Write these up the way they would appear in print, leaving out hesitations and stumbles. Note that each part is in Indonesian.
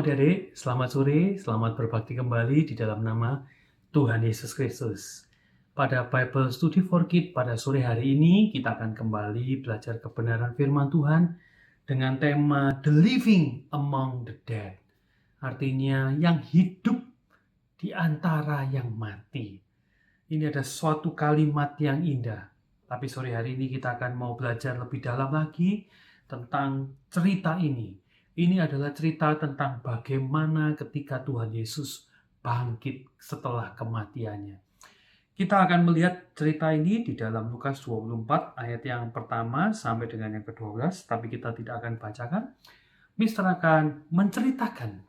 Adik-adik, selamat sore, selamat berbakti kembali di dalam nama Tuhan Yesus Kristus. Pada Bible Study for Kids pada sore hari ini, kita akan kembali belajar kebenaran firman Tuhan dengan tema The Living Among the Dead. Artinya yang hidup di antara yang mati. Ini ada suatu kalimat yang indah. Tapi sore hari ini kita akan mau belajar lebih dalam lagi tentang cerita ini. Ini adalah cerita tentang bagaimana ketika Tuhan Yesus bangkit setelah kematiannya. Kita akan melihat cerita ini di dalam Lukas 24 ayat yang pertama sampai dengan yang ke-12, tapi kita tidak akan bacakan. Mister akan menceritakan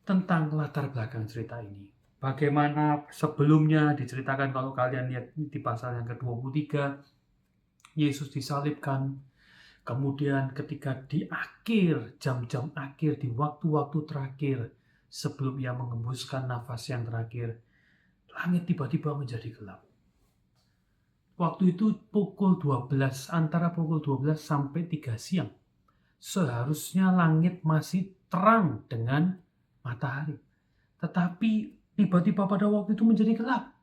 tentang latar belakang cerita ini. Bagaimana sebelumnya diceritakan kalau kalian lihat di pasal yang ke-23, Yesus disalibkan. Kemudian ketika di akhir, jam-jam akhir, di waktu-waktu terakhir, sebelum ia mengembuskan nafas yang terakhir, langit tiba-tiba menjadi gelap. Waktu itu pukul 12, antara pukul 12 sampai 3 siang. Seharusnya langit masih terang dengan matahari. Tetapi tiba-tiba pada waktu itu menjadi gelap.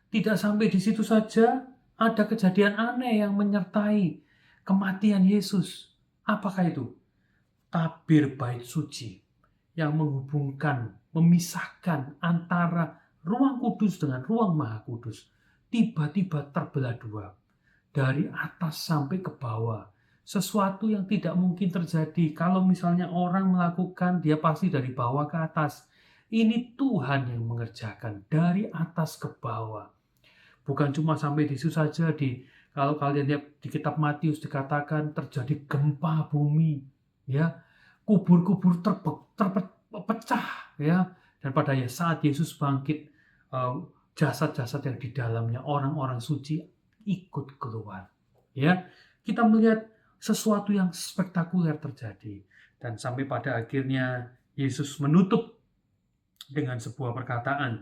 Tidak sampai di situ saja, ada kejadian aneh yang menyertai kematian Yesus. Apakah itu? Tabir bait suci yang menghubungkan, memisahkan antara ruang kudus dengan ruang maha kudus tiba-tiba terbelah dua. Dari atas sampai ke bawah. Sesuatu yang tidak mungkin terjadi. Kalau misalnya orang melakukan, dia pasti dari bawah ke atas. Ini Tuhan yang mengerjakan dari atas ke bawah. Bukan cuma sampai di situ saja, kalau kalian lihat di kitab Matius dikatakan terjadi gempa bumi, ya, kubur-kubur terpecah, ya, dan pada saat Yesus bangkit, jasad-jasad yang di dalamnya orang-orang suci ikut keluar, ya. Kita melihat sesuatu yang spektakuler terjadi, dan sampai pada akhirnya Yesus menutup dengan sebuah perkataan.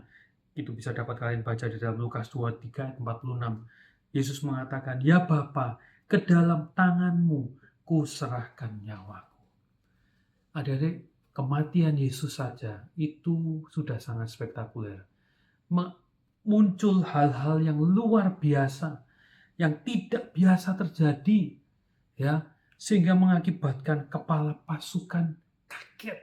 Itu bisa dapat kalian baca di dalam Lukas 23 ayat 46. Yesus mengatakan, "Ya Bapa, ke dalam tangan-Mu kuserahkan nyawaku." Adik-adik, kematian Yesus saja itu sudah sangat spektakuler. Muncul hal-hal yang luar biasa, yang tidak biasa terjadi, ya, sehingga mengakibatkan kepala pasukan kaget.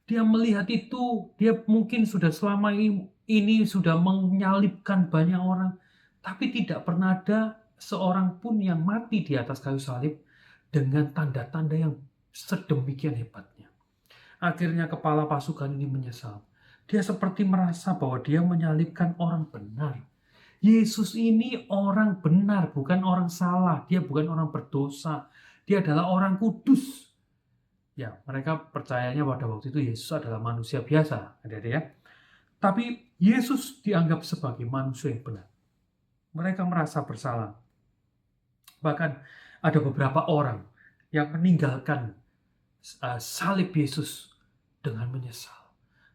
Dia melihat itu, dia mungkin sudah selama ini sudah menyalibkan banyak orang, tapi tidak pernah ada seorang pun yang mati di atas kayu salib dengan tanda-tanda yang sedemikian hebatnya. Akhirnya kepala pasukan ini menyesal. Dia seperti merasa bahwa dia menyalibkan orang benar. Yesus ini orang benar, bukan orang salah. Dia bukan orang berdosa. Dia adalah orang kudus. Ya, mereka percayanya pada waktu itu Yesus adalah manusia biasa, adik-adik ya. Tapi Yesus dianggap sebagai manusia yang benar. Mereka merasa bersalah. Bahkan ada beberapa orang yang meninggalkan salib Yesus dengan menyesal.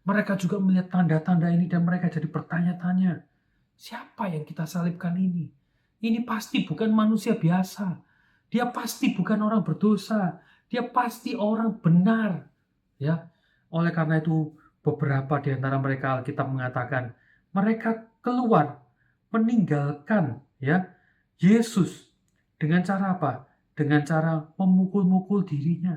Mereka juga melihat tanda-tanda ini dan mereka jadi bertanya-tanya, siapa yang kita salibkan ini? Ini pasti bukan manusia biasa. Dia pasti bukan orang berdosa. Dia pasti orang benar, ya. Oleh karena itu, beberapa di antara mereka Alkitab mengatakan mereka keluar meninggalkan, ya, Yesus dengan cara apa? Dengan cara memukul-mukul dirinya.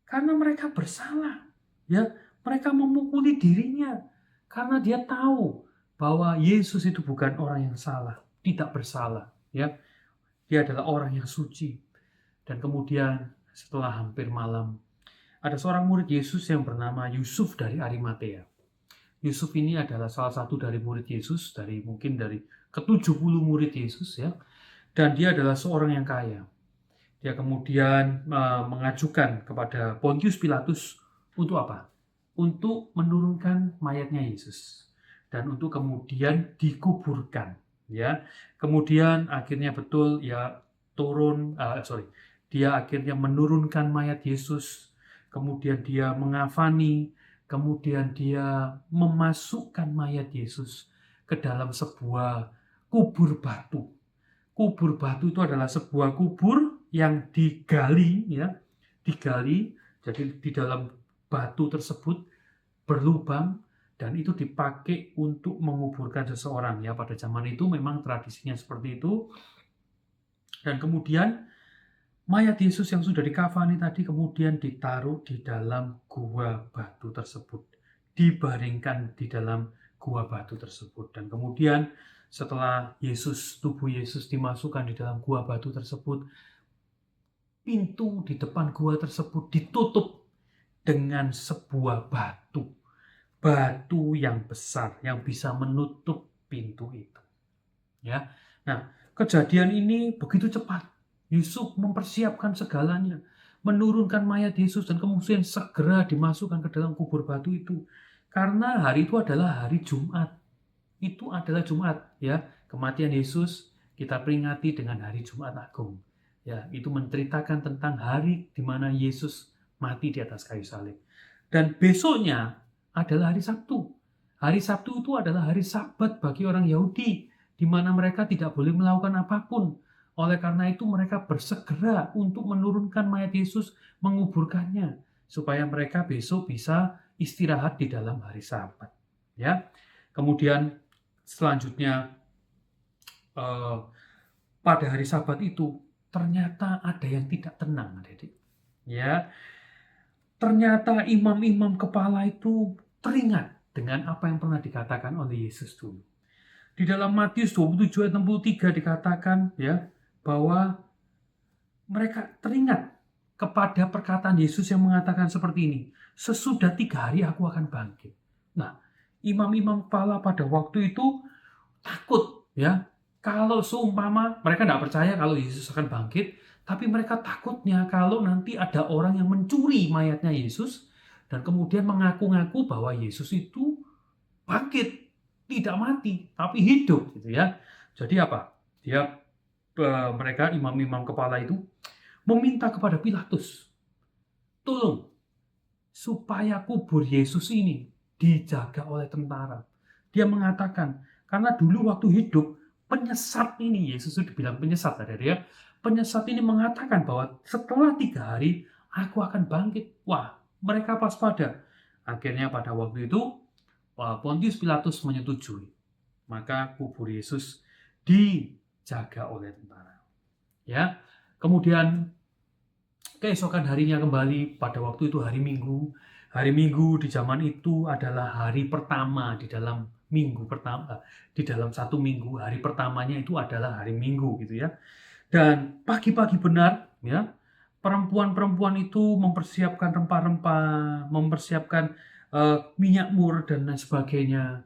Karena mereka bersalah, ya. Mereka memukuli dirinya karena dia tahu bahwa Yesus itu bukan orang yang salah, tidak bersalah, ya. Dia adalah orang yang suci. Dan kemudian setelah hampir malam, ada seorang murid Yesus yang bernama Yusuf dari Arimatea. Yusuf ini adalah salah satu dari murid Yesus, mungkin dari ke-70 murid Yesus, ya. Dan dia adalah seorang yang kaya. Dia kemudian mengajukan kepada Pontius Pilatus untuk apa? Untuk menurunkan mayatnya Yesus dan untuk kemudian dikuburkan, ya. Kemudian akhirnya betul ya dia akhirnya menurunkan mayat Yesus, kemudian dia mengafani, kemudian dia memasukkan mayat Yesus ke dalam sebuah kubur batu. Kubur batu itu adalah sebuah kubur yang digali, ya, digali. Jadi di dalam batu tersebut berlubang dan itu dipakai untuk menguburkan seseorang. Ya, pada zaman itu memang tradisinya seperti itu. Dan kemudian mayat Yesus yang sudah dikafani tadi kemudian ditaruh di dalam gua batu tersebut. Dibaringkan di dalam gua batu tersebut. Dan kemudian setelah tubuh Yesus dimasukkan di dalam gua batu tersebut, pintu di depan gua tersebut ditutup dengan sebuah batu. Batu yang besar yang bisa menutup pintu itu. Ya. Nah, kejadian ini begitu cepat. Yusuf mempersiapkan segalanya, menurunkan mayat Yesus dan kemudian segera dimasukkan ke dalam kubur batu itu. Karena hari itu adalah hari Jumat. Itu adalah Jumat, ya. Kematian Yesus kita peringati dengan hari Jumat Agung. Ya, itu menceritakan tentang hari di mana Yesus mati di atas kayu salib. Dan besoknya adalah hari Sabtu. Hari Sabtu itu adalah hari Sabat bagi orang Yahudi, di mana mereka tidak boleh melakukan apapun. Oleh karena itu mereka bersegera untuk menurunkan mayat Yesus, menguburkannya, supaya mereka besok bisa istirahat di dalam hari Sabat. Ya, kemudian selanjutnya pada hari Sabat itu ternyata ada yang tidak tenang, adik-adik. Ya, ternyata imam-imam kepala itu teringat dengan apa yang pernah dikatakan oleh Yesus dulu. Di dalam Matius 27 ayat 63 dikatakan ya bahwa mereka teringat kepada perkataan Yesus yang mengatakan seperti ini, sesudah 3 hari aku akan bangkit. Nah, imam-imam kepala pada waktu itu takut ya. Kalau seumpama mereka tidak percaya kalau Yesus akan bangkit, tapi mereka takutnya kalau nanti ada orang yang mencuri mayatnya Yesus dan kemudian mengaku-ngaku bahwa Yesus itu bangkit, tidak mati, tapi hidup gitu ya. Jadi apa? Mereka imam-imam kepala itu meminta kepada Pilatus, tolong supaya kubur Yesus ini dijaga oleh tentara. Dia mengatakan, karena dulu waktu hidup, penyesat ini, Yesus itu dibilang penyesat, ada dia. Penyesat ini mengatakan bahwa setelah 3 hari, aku akan bangkit. Wah, mereka waspada. Akhirnya pada waktu itu, Pontius Pilatus menyetujui. Maka kubur Yesus dijaga oleh tentara. Ya, kemudian keesokan harinya kembali pada waktu itu hari Minggu. Hari Minggu di zaman itu adalah hari pertama di dalam minggu pertama, di dalam 1 minggu. Hari pertamanya itu adalah hari Minggu gitu ya. Dan pagi-pagi benar ya, perempuan-perempuan itu mempersiapkan rempah-rempah, mempersiapkan minyak mur dan lain sebagainya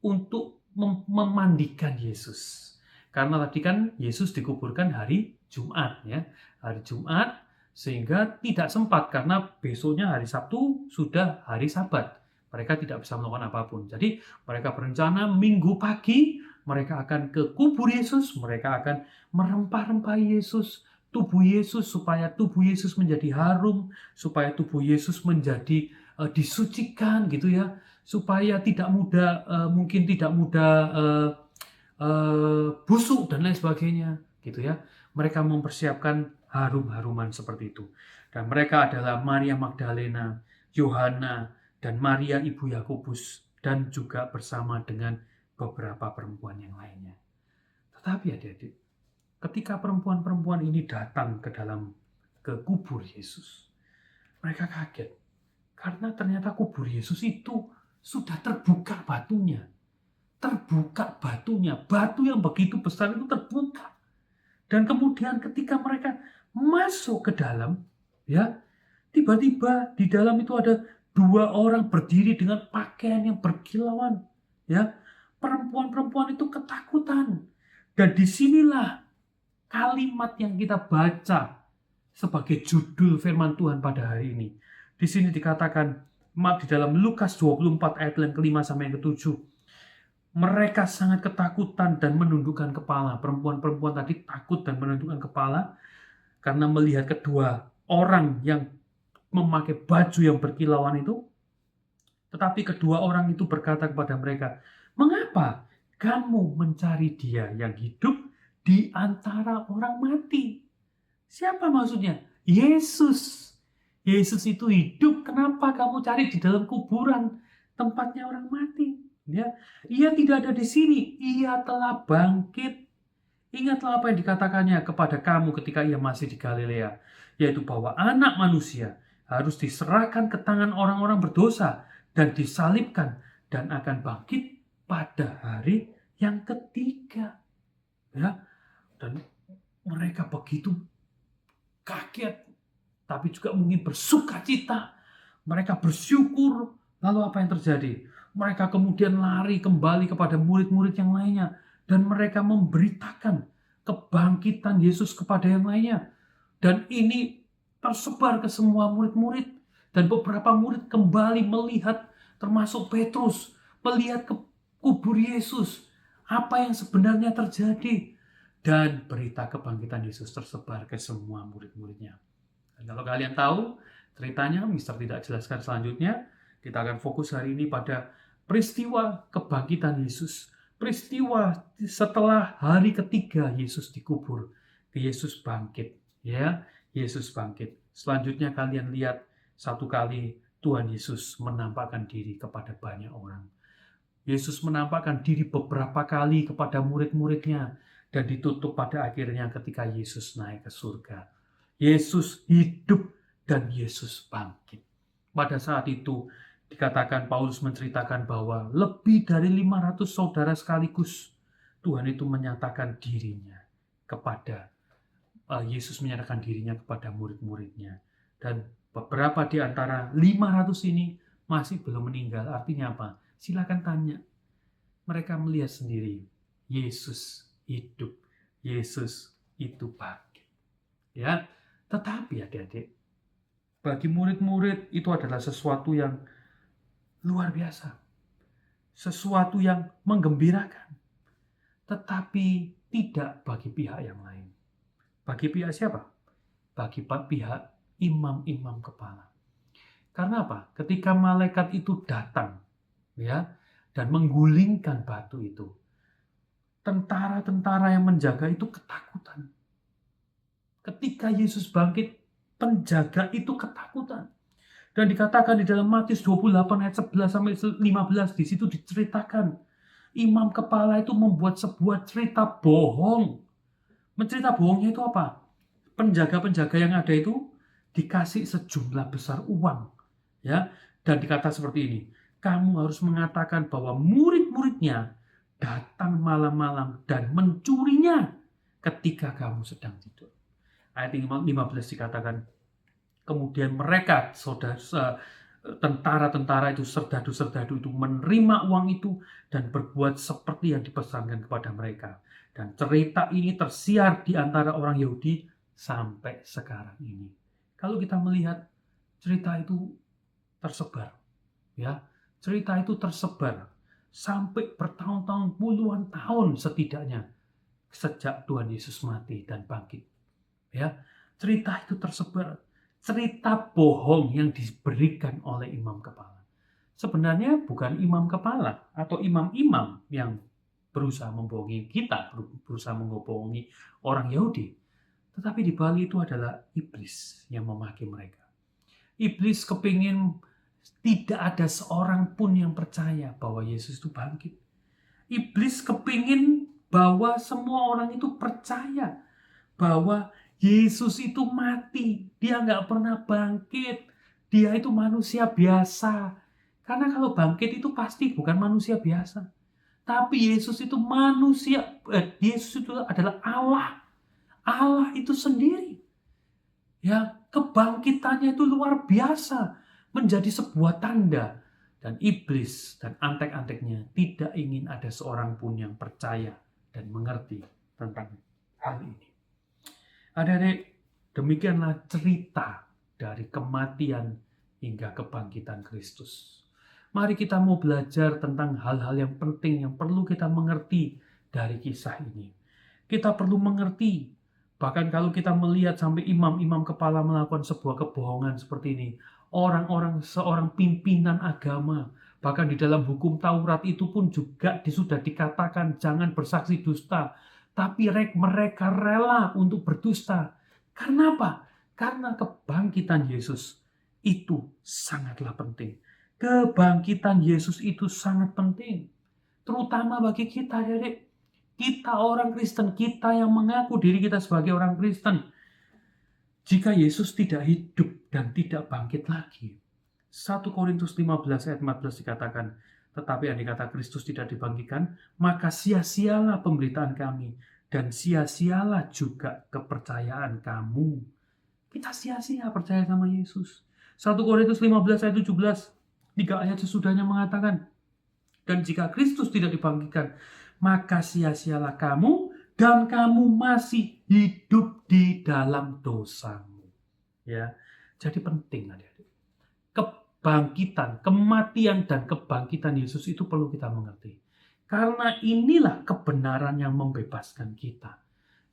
untuk memandikan Yesus. Karena tadi kan Yesus dikuburkan hari Jumat ya, hari Jumat, sehingga tidak sempat karena besoknya hari Sabtu sudah hari Sabat. Mereka tidak bisa melakukan apapun. Jadi mereka berencana Minggu pagi mereka akan ke kubur Yesus, mereka akan merempah-rempah Yesus, tubuh Yesus, supaya tubuh Yesus menjadi harum, supaya tubuh Yesus menjadi disucikan gitu ya, supaya mungkin tidak mudah busuk dan lain sebagainya gitu ya. Mereka mempersiapkan harum-haruman seperti itu. Dan mereka adalah Maria Magdalena, Yohana, dan Maria ibu Yakobus, dan juga bersama dengan beberapa perempuan yang lainnya. Tetapi adik-adik, ketika perempuan-perempuan ini datang ke kubur Yesus, mereka kaget. Karena ternyata kubur Yesus itu sudah terbuka batunya. Terbuka batunya. Batu yang begitu besar itu terbuka. Dan kemudian ketika mereka masuk ke dalam, ya, tiba-tiba di dalam itu ada 2 orang berdiri dengan pakaian yang berkilauan. Ya, perempuan-perempuan itu ketakutan. Dan disinilah kalimat yang kita baca sebagai judul firman Tuhan pada hari ini. Di sini dikatakan di dalam Lukas 24 ayat yang ke-5 sampai yang ke-7. Mereka sangat ketakutan dan menundukkan kepala. Perempuan-perempuan tadi takut dan menundukkan kepala karena melihat kedua orang yang memakai baju yang berkilauan itu. Tetapi kedua orang itu berkata kepada mereka, "Mengapa kamu mencari Dia yang hidup di antara orang mati?" Siapa maksudnya? Yesus. Yesus itu hidup, kenapa kamu cari di dalam kuburan, tempatnya orang mati? Ya, ia tidak ada di sini, ia telah bangkit. Ingatlah apa yang dikatakannya kepada kamu ketika ia masih di Galilea, yaitu bahwa Anak Manusia harus diserahkan ke tangan orang-orang berdosa dan disalibkan dan akan bangkit pada hari yang ketiga. Ya, dan mereka begitu kaget, tapi juga mungkin bersukacita. Mereka bersyukur. Lalu apa yang terjadi? Mereka kemudian lari kembali kepada murid-murid yang lainnya, dan mereka memberitakan kebangkitan Yesus kepada yang lainnya. Dan ini tersebar ke semua murid-murid. Dan beberapa murid kembali melihat, termasuk Petrus, melihat ke kubur Yesus. Apa yang sebenarnya terjadi? Dan berita kebangkitan Yesus tersebar ke semua murid-muridnya. Dan kalau kalian tahu ceritanya, Mister tidak jelaskan selanjutnya. Kita akan fokus hari ini pada peristiwa kebangkitan Yesus. Peristiwa setelah hari ketiga Yesus dikubur. Yesus bangkit. Ya, Yesus bangkit. Selanjutnya kalian lihat satu kali Tuhan Yesus menampakkan diri kepada banyak orang. Yesus menampakkan diri beberapa kali kepada murid-muridnya dan ditutup pada akhirnya ketika Yesus naik ke surga. Yesus hidup dan Yesus bangkit. Pada saat itu dikatakan Paulus menceritakan bahwa lebih dari 500 saudara sekaligus Tuhan itu menyatakan dirinya kepada Yesus menyatakan dirinya kepada murid-muridnya. Dan beberapa di antara 500 ini masih belum meninggal. Artinya apa? Silakan tanya. Mereka melihat sendiri Yesus hidup. Yesus itu bangkit. Ya, tetapi adik-adik, bagi murid-murid itu adalah sesuatu yang luar biasa. Sesuatu yang menggembirakan. Tetapi tidak bagi pihak yang lain. Bagi pihak siapa? Bagi pihak imam-imam kepala. Karena apa? Ketika malaikat itu datang, ya, dan menggulingkan batu itu, tentara-tentara yang menjaga itu ketakutan. Ketika Yesus bangkit, penjaga itu ketakutan. Dan dikatakan di dalam Matius 28 ayat 11 sampai 15, di situ diceritakan imam kepala itu membuat sebuah cerita bohong. Mencerita bohongnya itu apa? Penjaga-penjaga yang ada itu dikasih sejumlah besar uang, ya, dan dikata seperti ini, kamu harus mengatakan bahwa murid-muridnya datang malam-malam dan mencurinya ketika kamu sedang tidur. Ayat 15 dikatakan, kemudian mereka, tentara-tentara itu, serdadu-serdadu itu menerima uang itu dan berbuat seperti yang dipesankan kepada mereka. Dan cerita ini tersiar di antara orang Yahudi sampai sekarang ini. Kalau kita melihat cerita itu tersebar, ya, cerita itu tersebar sampai bertahun-tahun, puluhan tahun setidaknya sejak Tuhan Yesus mati dan bangkit. Ya, cerita itu tersebar, cerita bohong yang diberikan oleh imam kepala. Sebenarnya bukan imam kepala atau imam-imam yang berusaha membohongi kita, berusaha membohongi orang Yahudi. Tetapi di balik itu adalah iblis yang memaki mereka. Iblis kepingin tidak ada seorang pun yang percaya bahwa Yesus itu bangkit. Iblis kepingin bahwa semua orang itu percaya bahwa Yesus itu mati. Dia nggak pernah bangkit. Dia itu manusia biasa. Karena kalau bangkit itu pasti bukan manusia biasa. Tapi Yesus itu manusia. Yesus itu adalah Allah. Allah itu sendiri. Ya, kebangkitannya itu luar biasa. Menjadi sebuah tanda. Dan iblis dan antek-anteknya tidak ingin ada seorang pun yang percaya dan mengerti tentang hal ini. Adik-adik, demikianlah cerita dari kematian hingga kebangkitan Kristus. Mari kita mau belajar tentang hal-hal yang penting yang perlu kita mengerti dari kisah ini. Kita perlu mengerti, bahkan kalau kita melihat sampai imam-imam kepala melakukan sebuah kebohongan seperti ini, orang-orang, seorang pimpinan agama, bahkan di dalam hukum Taurat itu pun juga sudah dikatakan jangan bersaksi dusta, tapi mereka rela untuk berdusta. Karena apa? Karena kebangkitan Yesus itu sangatlah penting. Kebangkitan Yesus itu sangat penting. Terutama bagi kita, adik-adik. Kita orang Kristen, kita yang mengaku diri kita sebagai orang Kristen. Jika Yesus tidak hidup dan tidak bangkit lagi. 1 Korintus 15 ayat 14 dikatakan, tetapi andai kata Kristus tidak dibangkitkan, maka sia-sialah pemberitaan kami, dan sia-sialah juga kepercayaan kamu. Kita sia-sia percaya sama Yesus. 1 Korintus 15 ayat 17, 3 ayat sesudahnya mengatakan, dan jika Kristus tidak dibangkitkan, maka sia-sialah kamu, dan kamu masih hidup di dalam dosamu. Ya, jadi penting adik-adik. Kebangkitan, kematian dan kebangkitan Yesus itu perlu kita mengerti. Karena inilah kebenaran yang membebaskan kita,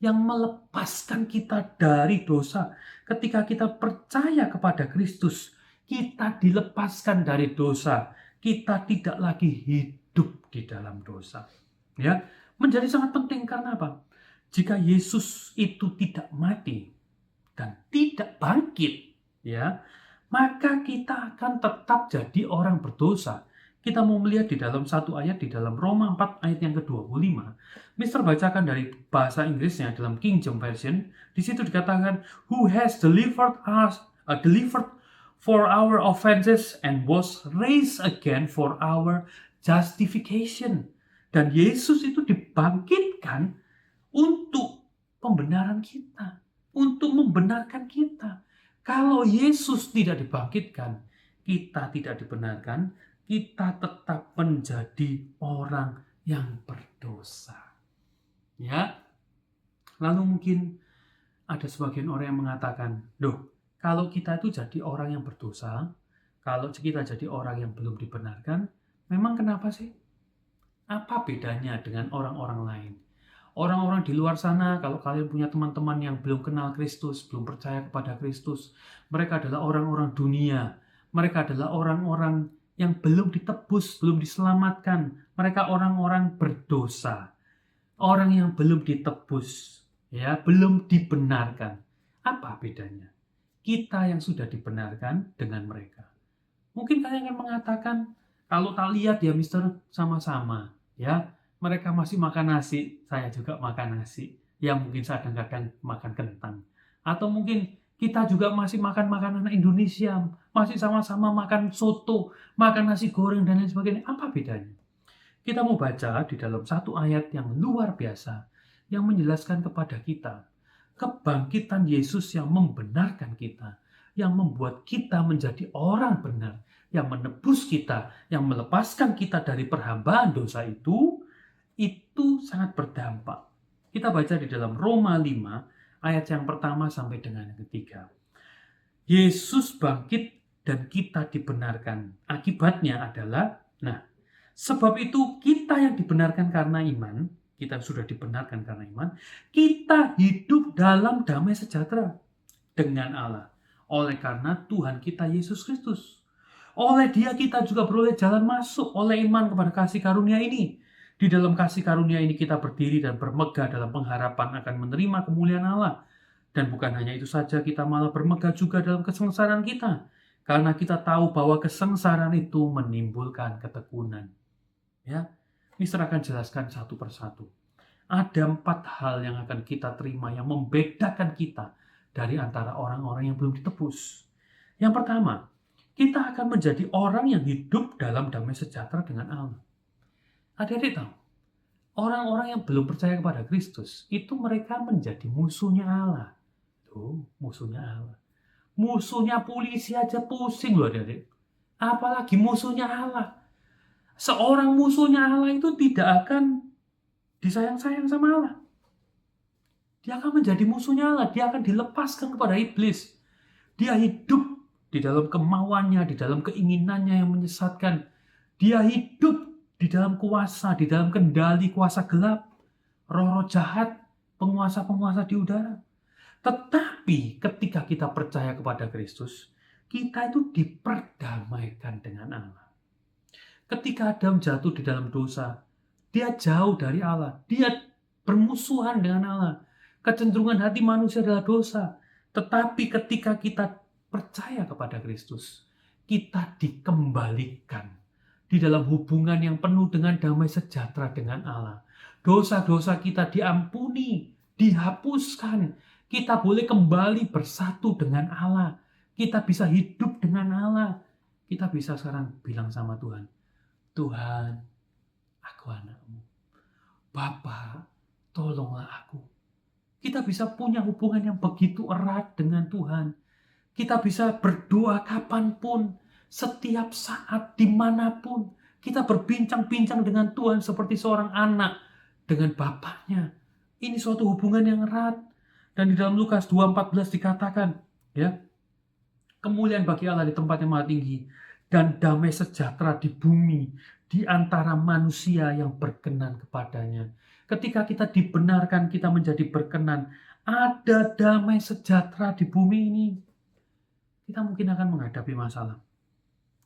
yang melepaskan kita dari dosa. Ketika kita percaya kepada Kristus, kita dilepaskan dari dosa. Kita tidak lagi hidup di dalam dosa. Ya, menjadi sangat penting karena apa? Jika Yesus itu tidak mati dan tidak bangkit, ya, maka kita akan tetap jadi orang berdosa. Kita mau melihat di dalam satu ayat di dalam Roma 4 ayat yang ke-25. Mister bacakan dari bahasa Inggrisnya dalam King James Version. Di situ dikatakan, who has delivered for our offenses and was raised again for our justification. Dan Yesus itu dibangkitkan untuk pembenaran kita, untuk membenarkan kita. Kalau Yesus tidak dibangkitkan, kita tidak dibenarkan, kita tetap menjadi orang yang berdosa. Ya. Lalu mungkin ada sebagian orang yang mengatakan, "Loh, kalau kita itu jadi orang yang berdosa, kalau kita jadi orang yang belum dibenarkan, memang kenapa sih? Apa bedanya dengan orang-orang lain? Orang-orang di luar sana, kalau kalian punya teman-teman yang belum kenal Kristus, belum percaya kepada Kristus, mereka adalah orang-orang dunia. Mereka adalah orang-orang yang belum ditebus, belum diselamatkan. Mereka orang-orang berdosa. Orang yang belum ditebus, ya, belum dibenarkan. Apa bedanya? Kita yang sudah dibenarkan dengan mereka. Mungkin kalian akan mengatakan, kalau tak lihat ya mister, sama-sama. Ya, mereka masih makan nasi, saya juga makan nasi. Ya mungkin kadang-kadang makan kentang. Atau mungkin kita juga masih makan makanan Indonesia, masih sama-sama makan soto, makan nasi goreng dan lain sebagainya. Apa bedanya? Kita mau baca di dalam satu ayat yang luar biasa, yang menjelaskan kepada kita kebangkitan Yesus yang membenarkan kita, yang membuat kita menjadi orang benar, yang menebus kita, yang melepaskan kita dari perhambaan dosa itu sangat berdampak. Kita baca di dalam Roma 5, ayat yang pertama sampai dengan yang ketiga. Yesus bangkit dan kita dibenarkan. Akibatnya adalah, sebab itu kita yang dibenarkan karena iman, kita sudah dibenarkan karena iman, kita hidup dalam damai sejahtera dengan Allah. Oleh karena Tuhan kita Yesus Kristus. Oleh Dia kita juga beroleh jalan masuk oleh iman kepada kasih karunia ini. Di dalam kasih karunia ini kita berdiri dan bermegah dalam pengharapan akan menerima kemuliaan Allah. Dan bukan hanya itu saja, kita malah bermegah juga dalam kesengsaraan kita. Karena kita tahu bahwa kesengsaraan itu menimbulkan ketekunan. Ya, Mister akan jelaskan satu persatu. Ada 4 hal yang akan kita terima yang membedakan kita dari antara orang-orang yang belum ditebus. Yang pertama, kita akan menjadi orang yang hidup dalam damai sejahtera dengan Allah. Adik-adik tahu, orang-orang yang belum percaya kepada Kristus, itu mereka menjadi musuhnya Allah. Tuh, musuhnya Allah. Musuhnya polisi aja pusing loh adik-adik. Apalagi musuhnya Allah. Seorang musuhnya Allah itu tidak akan disayang-sayang sama Allah. Dia akan menjadi musuhnya Allah. Dia akan dilepaskan kepada iblis. Dia hidup di dalam kemauannya, di dalam keinginannya yang menyesatkan. Dia hidup di dalam kuasa, di dalam kendali kuasa gelap, roh-roh jahat, penguasa-penguasa di udara. Tetapi ketika kita percaya kepada Kristus, kita itu diperdamaikan dengan Allah. Ketika Adam jatuh di dalam dosa, dia jauh dari Allah. Dia bermusuhan dengan Allah. Kecenderungan hati manusia adalah dosa. Tetapi ketika kita percaya kepada Kristus, kita dikembalikan di dalam hubungan yang penuh dengan damai sejahtera dengan Allah. Dosa-dosa kita diampuni, dihapuskan. Kita boleh kembali bersatu dengan Allah. Kita bisa hidup dengan Allah. Kita bisa sekarang bilang sama Tuhan, Tuhan, aku anakmu. Bapa, tolonglah aku. Kita bisa punya hubungan yang begitu erat dengan Tuhan. Kita bisa berdoa kapanpun, setiap saat, dimanapun. Kita berbincang-bincang dengan Tuhan seperti seorang anak dengan bapaknya. Ini suatu hubungan yang erat. Dan di dalam Lukas 2:14 dikatakan, ya, kemuliaan bagi Allah di tempat yang maha tinggi, dan damai sejahtera di bumi, di antara manusia yang berkenan kepadanya. Ketika kita dibenarkan, kita menjadi berkenan, ada damai sejahtera di bumi ini. Kita mungkin akan menghadapi masalah.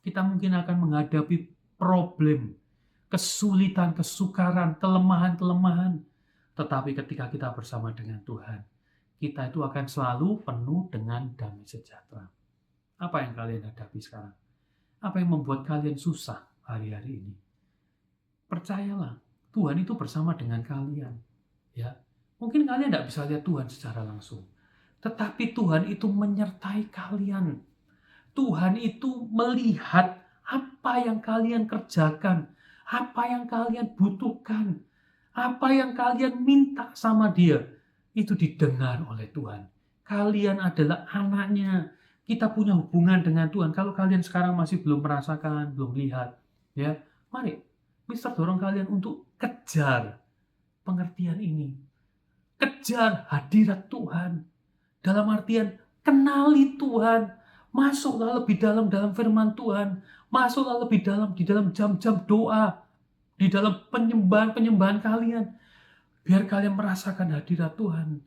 Kita mungkin akan menghadapi problem, kesulitan, kesukaran, kelemahan-kelemahan. Tetapi ketika kita bersama dengan Tuhan, kita itu akan selalu penuh dengan damai sejahtera. Apa yang kalian hadapi sekarang? Apa yang membuat kalian susah hari-hari ini? Percayalah, Tuhan itu bersama dengan kalian. Ya, mungkin kalian tidak bisa lihat Tuhan secara langsung, tetapi Tuhan itu menyertai kalian. Tuhan itu melihat apa yang kalian kerjakan, apa yang kalian butuhkan, apa yang kalian minta sama Dia. Itu didengar oleh Tuhan. Kalian adalah anaknya. Kita punya hubungan dengan Tuhan. Kalau kalian sekarang masih belum merasakan, belum lihat, ya, mari Mister dorong kalian untuk kejar pengertian ini. Kejar hadirat Tuhan. Dalam artian kenali Tuhan. Masuklah lebih dalam firman Tuhan. Masuklah lebih dalam di dalam jam-jam doa. Di dalam penyembahan kalian. Biar kalian merasakan hadirat Tuhan.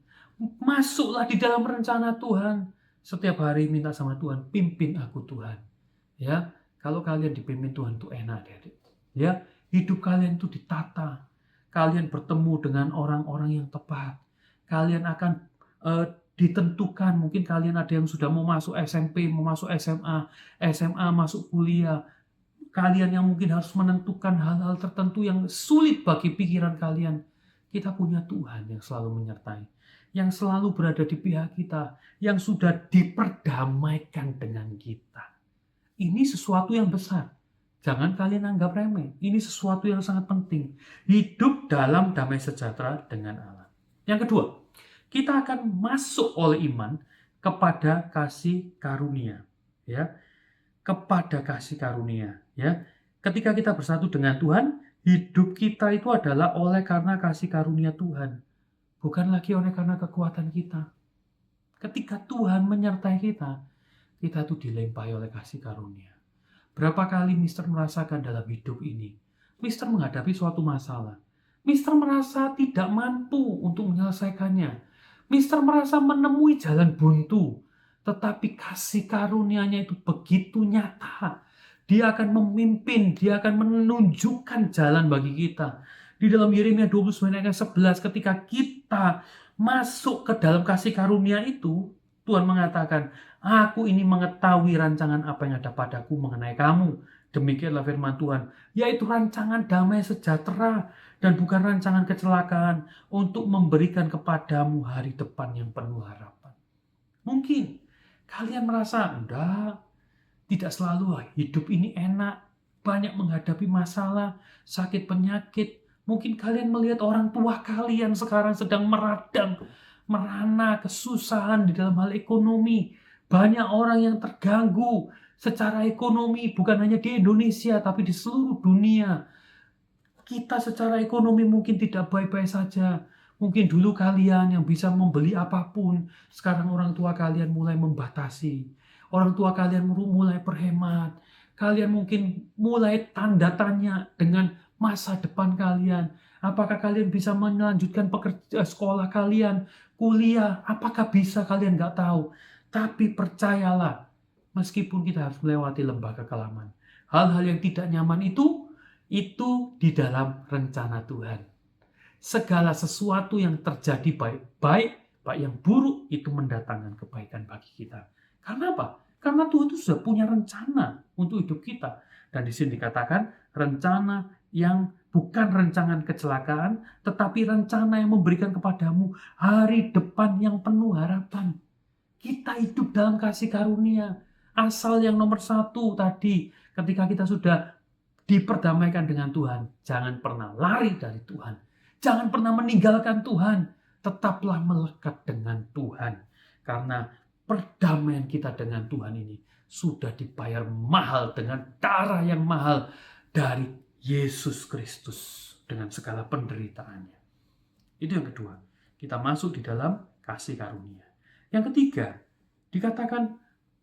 Masuklah di dalam rencana Tuhan. Setiap hari minta sama Tuhan, pimpin aku Tuhan. Ya, kalau kalian dipimpin Tuhan itu enak, adik. Ya, hidup kalian itu ditata. Kalian bertemu dengan orang-orang yang tepat. Kalian akan ditentukan. Mungkin kalian ada yang sudah mau masuk SMP, mau masuk SMA masuk kuliah. Kalian yang mungkin harus menentukan hal-hal tertentu yang sulit bagi pikiran kalian. Kita punya Tuhan yang selalu menyertai, yang selalu berada di pihak kita, yang sudah diperdamaikan dengan kita. Ini sesuatu yang besar. Jangan kalian anggap remeh. Ini sesuatu yang sangat penting. Hidup dalam damai sejahtera dengan Allah. Yang kedua, kita akan masuk oleh iman kepada kasih karunia. Ya, kepada kasih karunia. Ya, ketika kita bersatu dengan Tuhan, hidup kita itu adalah oleh karena kasih karunia Tuhan. Bukan lagi oleh karena kekuatan kita. Ketika Tuhan menyertai kita, kita itu dilimpahi oleh kasih karunia. Berapa kali Mister merasakan dalam hidup ini, Mister menghadapi suatu masalah. Mister merasa tidak mampu untuk menyelesaikannya. Mister merasa menemui jalan buntu. Tetapi kasih karunia-Nya itu begitu nyata. Dia akan memimpin, dia akan menunjukkan jalan bagi kita. Di dalam Yeremia 29 ayat 11, ketika kita masuk ke dalam kasih karunia itu, Tuhan mengatakan, aku ini mengetahui rancangan apa yang ada padaku mengenai kamu. Demikianlah firman Tuhan, yaitu rancangan damai sejahtera dan bukan rancangan kecelakaan, untuk memberikan kepadamu hari depan yang penuh harapan. Mungkin kalian merasa, enggak, tidak selalu hidup ini enak, banyak menghadapi masalah, sakit penyakit. Mungkin kalian melihat orang tua kalian sekarang sedang meradang, merana kesusahan di dalam hal ekonomi. Banyak orang yang terganggu secara ekonomi, bukan hanya di Indonesia, tapi di seluruh dunia. Kita secara ekonomi mungkin tidak baik-baik saja. Mungkin dulu kalian yang bisa membeli apapun, sekarang orang tua kalian mulai membatasi. Orang tua kalian mulai berhemat. Kalian mungkin mulai tanda tanya dengan masa depan kalian. Apakah kalian bisa melanjutkan sekolah kalian, kuliah? Apakah bisa, kalian nggak tahu. Tapi percayalah, meskipun kita harus melewati lembah kekelaman, hal-hal yang tidak nyaman itu di dalam rencana Tuhan. Segala sesuatu yang terjadi baik yang buruk itu mendatangkan kebaikan bagi kita. Karena apa? Karena Tuhan itu sudah punya rencana untuk hidup kita. Dan di sini dikatakan rencana yang bukan rencana kecelakaan, tetapi rencana yang memberikan kepadamu hari depan yang penuh harapan. Kita hidup dalam kasih karunia. Asal yang nomor satu tadi, ketika kita sudah diperdamaikan dengan Tuhan, jangan pernah lari dari Tuhan. Jangan pernah meninggalkan Tuhan. Tetaplah melekat dengan Tuhan. Karena perdamaian kita dengan Tuhan ini sudah dibayar mahal dengan darah yang mahal dari Yesus Kristus dengan segala penderitaannya. Itu yang kedua. Kita masuk di dalam kasih karunia. Yang ketiga, dikatakan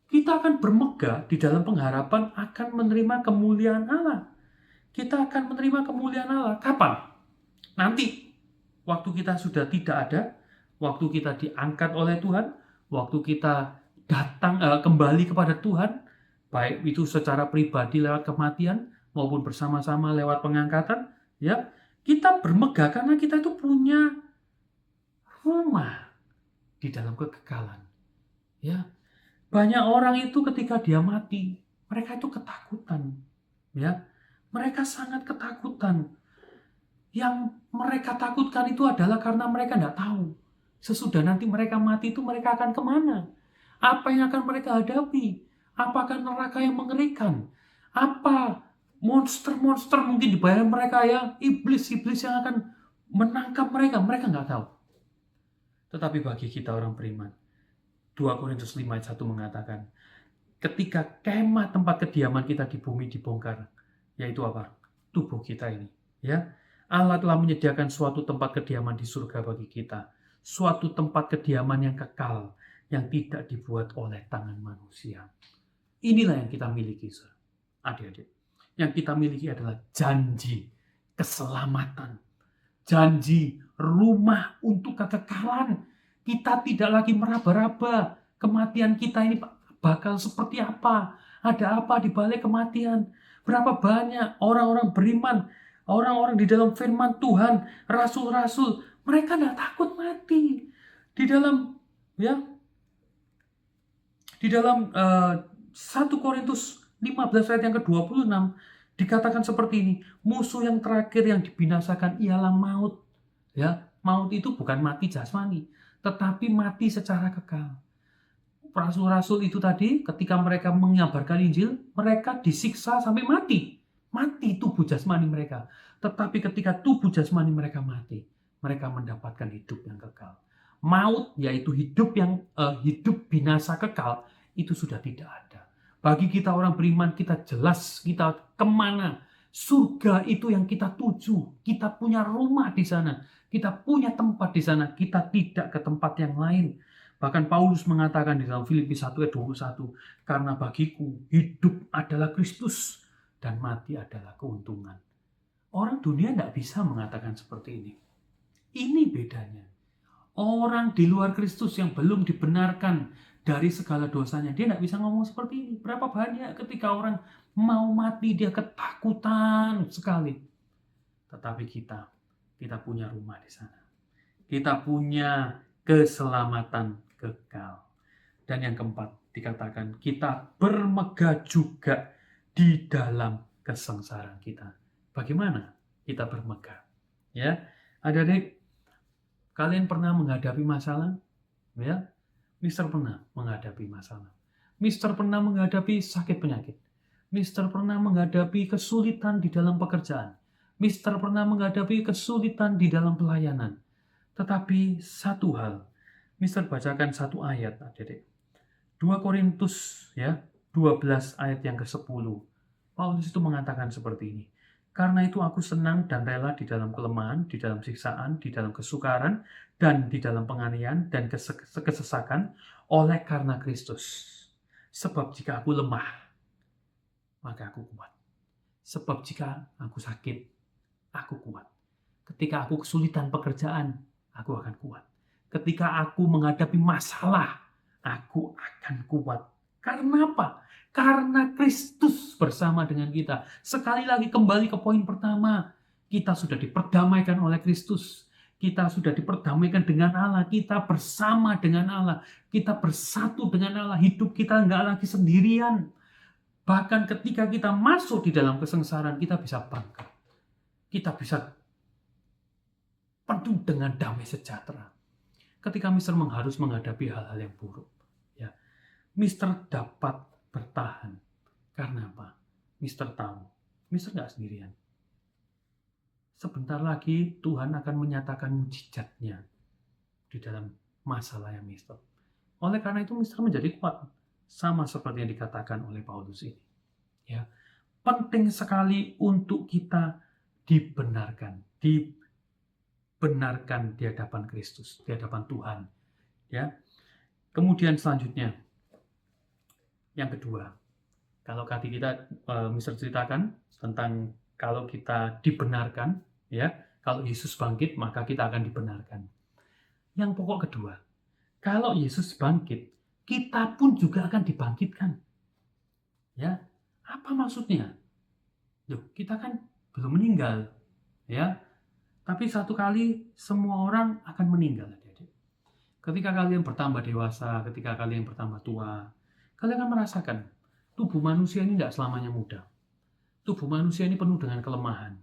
kita akan bermegah di dalam pengharapan akan menerima kemuliaan Allah. Kita akan menerima kemuliaan Allah. Kapan? Nanti. Waktu kita sudah tidak ada, waktu kita diangkat oleh Tuhan, waktu kita datang kembali kepada Tuhan, baik itu secara pribadi lewat kematian maupun bersama-sama lewat pengangkatan, ya, kita bermegah karena kita itu punya rumah di dalam kekekalan. Ya. Banyak orang itu ketika dia mati, mereka itu ketakutan. Ya. Mereka sangat ketakutan. Yang mereka takutkan itu adalah karena mereka tidak tahu. Sesudah nanti mereka mati itu mereka akan kemana? Apa yang akan mereka hadapi? Apakah neraka yang mengerikan? Apa monster-monster mungkin di bayangan mereka ya? Iblis-iblis yang akan menangkap mereka? Mereka nggak tahu. Tetapi bagi kita orang beriman, 2 Korintus 5 ayat 1 mengatakan, ketika kemah tempat kediaman kita di bumi dibongkar, yaitu apa? Tubuh kita ini. Ya, Allah telah menyediakan suatu tempat kediaman di surga bagi kita. Suatu tempat kediaman yang kekal, yang tidak dibuat oleh tangan manusia. Inilah yang kita miliki, adik-adik. Yang kita miliki adalah janji keselamatan. Janji rumah untuk kekekalan. Kita tidak lagi meraba-raba. Kematian kita ini bakal seperti apa? Ada apa di balik kematian? Berapa banyak orang-orang beriman, orang-orang di dalam firman Tuhan, rasul-rasul, mereka tidak takut mati. Di dalam 1 Korintus 15 ayat yang ke-26 dikatakan seperti ini, musuh yang terakhir yang dibinasakan ialah maut. Ya, maut itu bukan mati jasmani, tetapi mati secara kekal. Rasul-rasul itu tadi ketika mereka mengabarkan Injil, mereka disiksa sampai mati. Mati tubuh jasmani mereka. Tetapi ketika tubuh jasmani mereka mati, mereka mendapatkan hidup yang kekal. Maut, yaitu hidup binasa kekal, itu sudah tidak ada. Bagi kita orang beriman, kita jelas kita kemana. Surga itu yang kita tuju. Kita punya rumah di sana. Kita punya tempat di sana. Kita tidak ke tempat yang lain. Bahkan Paulus mengatakan di dalam Filipi 1 ayat 21, karena bagiku hidup adalah Kristus dan mati adalah keuntungan. Orang dunia tidak bisa mengatakan seperti ini. Ini bedanya. Orang di luar Kristus yang belum dibenarkan dari segala dosanya, dia tidak bisa ngomong seperti ini. Berapa banyak ketika orang mau mati, dia ketakutan sekali. Tetapi kita punya rumah di sana. Kita punya keselamatan kekal. Dan yang keempat, dikatakan kita bermegah juga di dalam kesengsaraan kita. Bagaimana kita bermegah? Ya, adik-adik, kalian pernah menghadapi masalah? Ya, Mister pernah menghadapi masalah. Mister pernah menghadapi sakit penyakit. Mister pernah menghadapi kesulitan di dalam pekerjaan. Mister pernah menghadapi kesulitan di dalam pelayanan. Tetapi satu hal, Mister bacakan satu ayat, adik-adik. 2 Korintus 12 ayat yang ke-10. Paulus itu mengatakan seperti ini. Karena itu aku senang dan rela di dalam kelemahan, di dalam siksaan, di dalam kesukaran, dan di dalam penganiayaan dan kesesakan oleh karena Kristus. Sebab jika aku lemah, maka aku kuat. Sebab jika aku sakit, aku kuat. Ketika aku kesulitan pekerjaan, aku akan kuat. Ketika aku menghadapi masalah, aku akan kuat. Karena apa? Karena Kristus bersama dengan kita. Sekali lagi kembali ke poin pertama. Kita sudah diperdamaikan oleh Kristus. Kita sudah diperdamaikan dengan Allah, kita bersama dengan Allah, kita bersatu dengan Allah, hidup kita nggak lagi sendirian. Bahkan ketika kita masuk di dalam kesengsaraan, kita bisa bangga. Kita bisa penuh dengan damai sejahtera. Ketika Mister harus menghadapi hal-hal yang buruk, ya, Mister dapat bertahan. Karena apa? Mister tahu, Mister nggak sendirian. Sebentar lagi Tuhan akan menyatakan mujizatnya di dalam masalah yang Mister. Oleh karena itu Mister menjadi kuat, sama seperti yang dikatakan oleh Paulus ini. Ya, penting sekali untuk kita dibenarkan di hadapan Kristus, di hadapan Tuhan. Ya. Kemudian selanjutnya, yang kedua, kalau tadi kita Mister ceritakan tentang kalau kita dibenarkan, ya, kalau Yesus bangkit maka kita akan dibenarkan. Yang pokok kedua, kalau Yesus bangkit, kita pun juga akan dibangkitkan. Ya, apa maksudnya? Loh, kita kan belum meninggal, ya. Tapi satu kali semua orang akan meninggal, adik-adik. Ketika kalian bertambah dewasa, ketika kalian bertambah tua, kalian akan merasakan tubuh manusia ini tidak selamanya muda. Tubuh manusia ini penuh dengan kelemahan,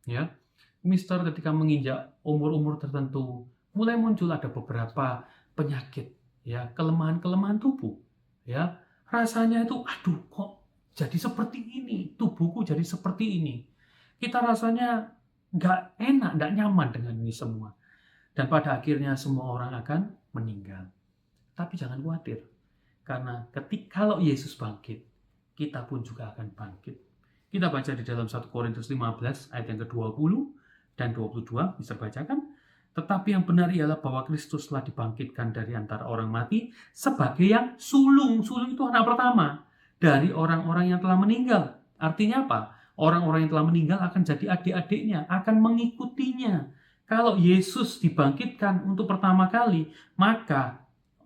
ya. Mister ketika menginjak umur-umur tertentu, mulai muncul ada beberapa penyakit, ya, kelemahan-kelemahan tubuh, ya. Rasanya itu, aduh, kok jadi seperti ini, tubuhku jadi seperti ini. Kita rasanya nggak enak, nggak nyaman dengan ini semua. Dan pada akhirnya semua orang akan meninggal. Tapi jangan khawatir, karena kalau Yesus bangkit, kita pun juga akan bangkit. Kita baca di dalam 1 Korintus 15 ayat yang ke-20 dan 22, bisa bacakan. Tetapi yang benar ialah bahwa Kristus telah dibangkitkan dari antara orang mati sebagai yang sulung. Sulung itu anak pertama dari orang-orang yang telah meninggal. Artinya apa? Orang-orang yang telah meninggal akan jadi adik-adiknya, akan mengikutinya. Kalau Yesus dibangkitkan untuk pertama kali, maka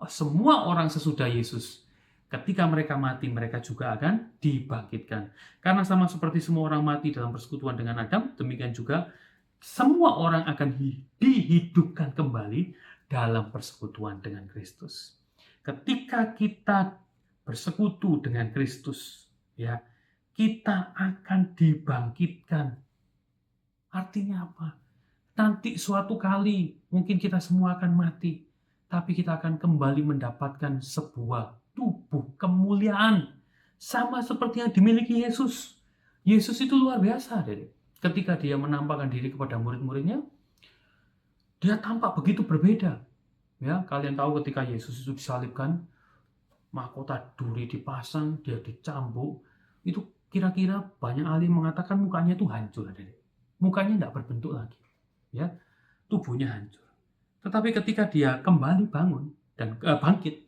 semua orang sesudah Yesus, ketika mereka mati, mereka juga akan dibangkitkan. Karena sama seperti semua orang mati dalam persekutuan dengan Adam, demikian juga semua orang akan dihidupkan kembali dalam persekutuan dengan Kristus. Ketika kita bersekutu dengan Kristus, ya, kita akan dibangkitkan. Artinya apa? Nanti suatu kali mungkin kita semua akan mati, tapi kita akan kembali mendapatkan sebuah tubuh kemuliaan sama seperti yang dimiliki Yesus. Yesus itu luar biasa, Dek. Ketika dia menampakkan diri kepada murid-muridnya, dia tampak begitu berbeda. Ya, kalian tahu ketika Yesus itu disalibkan, mahkota duri dipasang, dia dicambuk, itu kira-kira banyak ahli mengatakan mukanya itu hancur, Dek. Mukanya tidak berbentuk lagi. Ya, tubuhnya hancur. Tetapi ketika dia kembali bangun dan bangkit,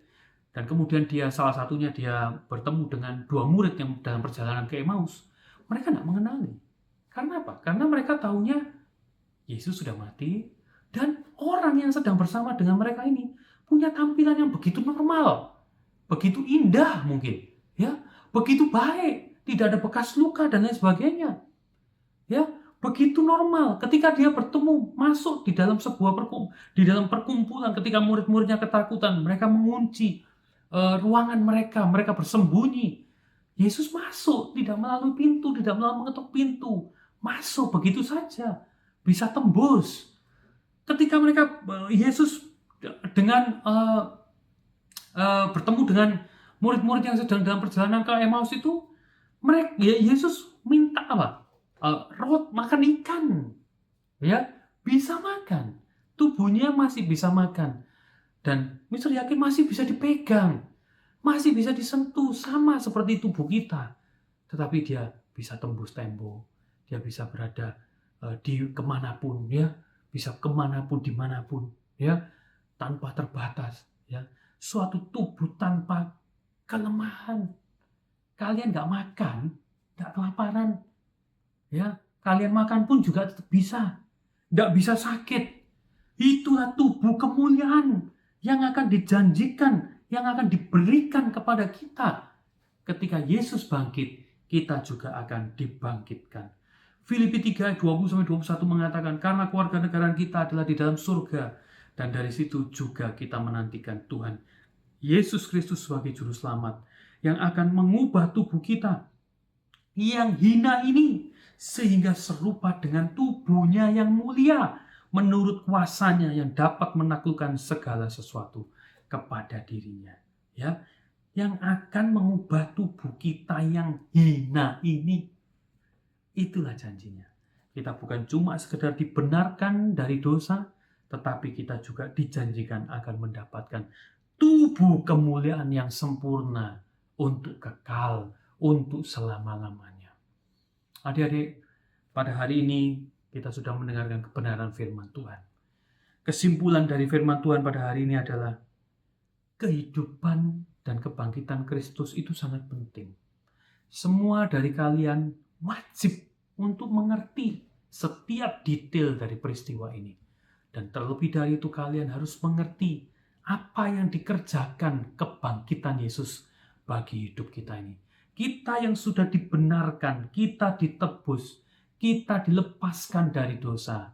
dan kemudian dia salah satunya dia bertemu dengan dua murid yang dalam perjalanan ke Emmaus, mereka tidak mengenali. Karena apa? Karena mereka tahunya Yesus sudah mati dan orang yang sedang bersama dengan mereka ini punya tampilan yang begitu normal, begitu indah mungkin, ya, begitu baik, tidak ada bekas luka dan lain sebagainya, ya, begitu normal. Ketika dia bertemu masuk di dalam sebuah perkumpulan, ketika murid-muridnya ketakutan, mereka mengunci ruangan mereka bersembunyi. Yesus masuk, tidak melalui pintu, tidak melalui mengetuk pintu. Masuk begitu saja, bisa tembus. Ketika mereka Yesus dengan bertemu dengan murid-murid yang sedang dalam perjalanan ke Emmaus itu, Yesus minta apa? Makan ikan, ya, bisa makan, tubuhnya masih bisa makan, dan Mister yakin masih bisa dipegang, masih bisa disentuh sama seperti tubuh kita, tetapi dia bisa tembus tembok. Dia bisa berada di kemanapun, ya, bisa kemanapun dimanapun, ya, tanpa terbatas, ya, suatu tubuh tanpa kelemahan. Kalian nggak makan, nggak kelaparan, ya, kalian makan pun juga tetap bisa, nggak bisa sakit. Itulah tubuh kemuliaan yang akan dijanjikan, yang akan diberikan kepada kita ketika Yesus bangkit. Kita juga akan dibangkitkan. Filipi 3 ayat 20-21 mengatakan, karena keluarga negaraan kita adalah di dalam surga, dan dari situ juga kita menantikan Tuhan Yesus Kristus sebagai juru selamat yang akan mengubah tubuh kita yang hina ini sehingga serupa dengan tubuhnya yang mulia menurut kuasanya yang dapat menaklukkan segala sesuatu kepada dirinya. Ya, yang akan mengubah tubuh kita yang hina ini. Itulah janjinya. Kita bukan cuma sekedar dibenarkan dari dosa, tetapi kita juga dijanjikan akan mendapatkan tubuh kemuliaan yang sempurna untuk kekal, untuk selama-lamanya. Adik-adik, pada hari ini kita sudah mendengarkan kebenaran firman Tuhan. Kesimpulan dari firman Tuhan pada hari ini adalah kehidupan dan kebangkitan Kristus itu sangat penting. Semua dari kalian wajib untuk mengerti setiap detail dari peristiwa ini. Dan terlebih dari itu kalian harus mengerti apa yang dikerjakan kebangkitan Yesus bagi hidup kita ini. Kita yang sudah dibenarkan, kita ditebus, kita dilepaskan dari dosa.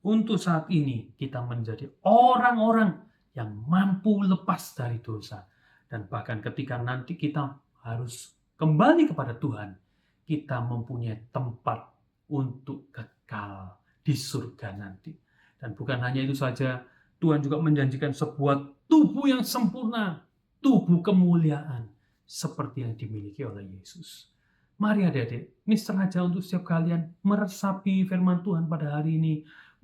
Untuk saat ini kita menjadi orang-orang yang mampu lepas dari dosa. Dan bahkan ketika nanti kita harus kembali kepada Tuhan, kita mempunyai tempat untuk kekal di surga nanti. Dan bukan hanya itu saja, Tuhan juga menjanjikan sebuah tubuh yang sempurna, tubuh kemuliaan, seperti yang dimiliki oleh Yesus. Mari adik-adik, ini sengaja untuk setiap kalian meresapi firman Tuhan pada hari ini.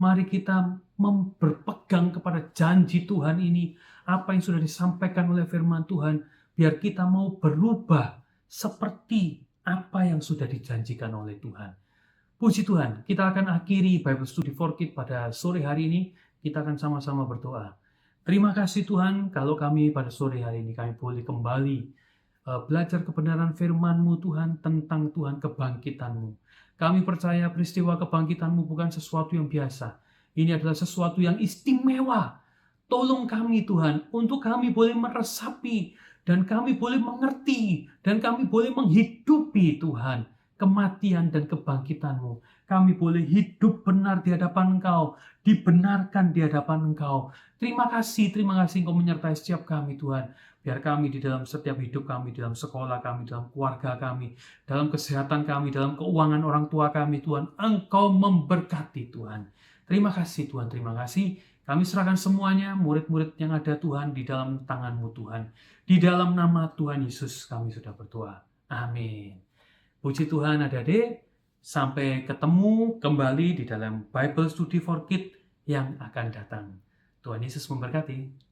Mari kita berpegang kepada janji Tuhan ini, apa yang sudah disampaikan oleh firman Tuhan, biar kita mau berubah seperti apa yang sudah dijanjikan oleh Tuhan. Puji Tuhan, kita akan akhiri Bible Study for Kids pada sore hari ini. Kita akan sama-sama berdoa. Terima kasih Tuhan, kalau kami pada sore hari ini kami boleh kembali belajar kebenaran firman-Mu Tuhan, tentang Tuhan kebangkitan-Mu. Kami percaya peristiwa kebangkitan-Mu bukan sesuatu yang biasa. Ini adalah sesuatu yang istimewa. Tolong kami Tuhan, untuk kami boleh meresapi, dan kami boleh mengerti, dan kami boleh menghidupi Tuhan, kematian dan kebangkitan-Mu. Kami boleh hidup benar di hadapan Engkau, dibenarkan di hadapan Engkau. Terima kasih Engkau menyertai setiap kami Tuhan. Biar kami di dalam setiap hidup kami, di dalam sekolah kami, dalam keluarga kami, dalam kesehatan kami, dalam keuangan orang tua kami Tuhan, Engkau memberkati Tuhan. Terima kasih Tuhan, terima kasih. Kami serahkan semuanya, murid-murid yang ada Tuhan, di dalam tangan-Mu Tuhan. Di dalam nama Tuhan Yesus kami sudah berdoa. Amin. Puji Tuhan adik-adik, sampai ketemu kembali di dalam Bible Study for Kids yang akan datang. Tuhan Yesus memberkati.